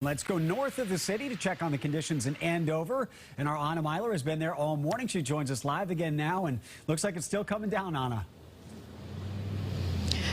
Let's go north of the city to check on the conditions in Andover. And our Anna Meiler has been there all morning. She joins us live again now, and looks like it's still coming down, Anna.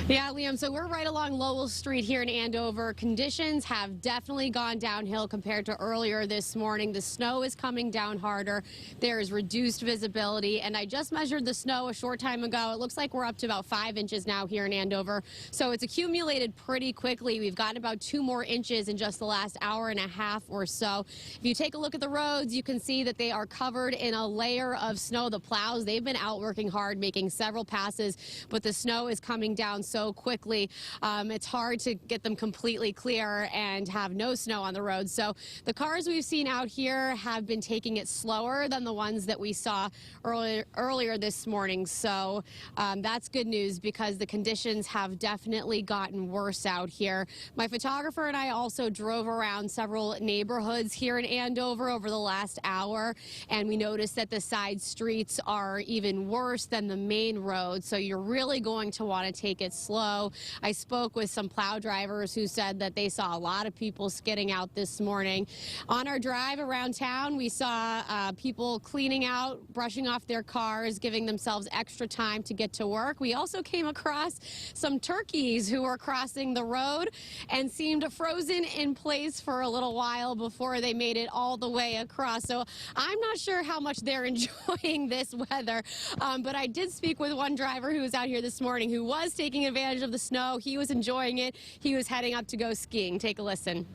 Yeah, Liam, so we're right along Lowell Street here in Andover. Conditions have definitely gone downhill compared to earlier this morning. The snow is coming down harder. There is reduced visibility, and I just measured the snow a short time ago. It looks like we're up to about 5 inches now here in Andover. So it's accumulated pretty quickly. We've gotten about 2 more inches in just the last hour and a half or so. If you take a look at the roads, you can see that they are covered in a layer of snow. The plows, they've been out working hard, making several passes, but the snow is coming down so quickly. It's hard to get them completely clear and have no snow on the road. So the cars we've seen out here have been taking it slower than the ones that we saw earlier this morning. So that's good news because the conditions have definitely gotten worse out here. My photographer and I also drove around several neighborhoods here in Andover over the last hour, and we noticed that the side streets are even worse than the main road. So you're really going to want to take it slow. I spoke with some plow drivers who said that they saw a lot of people skidding out this morning. On our drive around town, we saw people cleaning out, brushing off their cars, giving themselves extra time to get to work. We also came across some turkeys who were crossing the road and seemed frozen in place for a little while before they made it all the way across. So I'm not sure how much they're enjoying this weather, but I did speak with one driver who was out here this morning who was taking advantage of the snow. He was enjoying it. He was heading up to go skiing. Take a listen.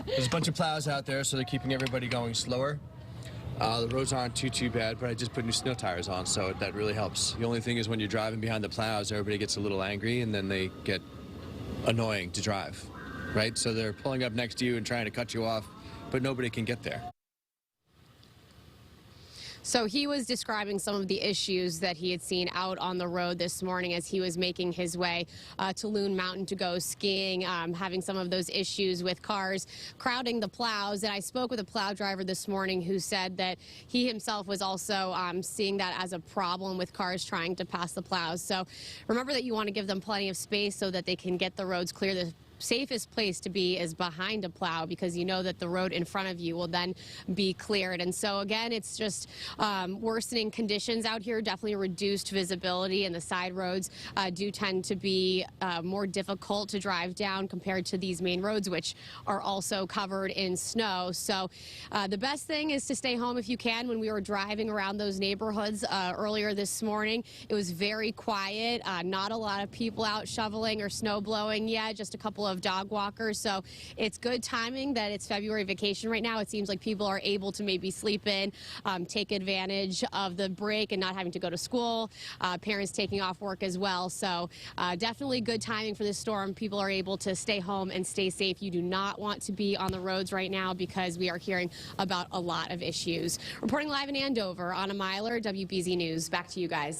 There's a bunch of plows out there, so they're keeping everybody going slower. The roads aren't too bad, but I just put new snow tires on, so that really helps. The only thing is when you're driving behind the plows, everybody gets a little angry, and then they get annoying to drive, right? So they're pulling up next to you and trying to cut you off, but nobody can get there. So he was describing some of the issues that he had seen out on the road this morning as he was making his way to Loon Mountain to go skiing, having some of those issues with cars crowding the plows. And I spoke with a plow driver this morning who said that he himself was also seeing that as a problem with cars trying to pass the plows. So remember that you want to give them plenty of space so that they can get the roads clear. The safest place to be is behind a plow because you know that the road in front of you will then be cleared. And so again, it's just worsening conditions out here, definitely reduced visibility, and the side roads do tend to be more difficult to drive down compared to these main roads, which are also covered in snow. So the best thing is to stay home if you can. When we were driving around those neighborhoods earlier this morning, it was very quiet, not a lot of people out shoveling or snow blowing yet, just a couple of dog walkers. So it's good timing that it's February vacation right now. It seems like people are able to maybe sleep in, take advantage of the break and not having to go to school, parents taking off work as well. So definitely good timing for this storm. People are able to stay home and stay safe. You do not want to be on the roads right now because we are hearing about a lot of issues. Reporting live in Andover, Anna Meiler, WBZ News. Back to you guys.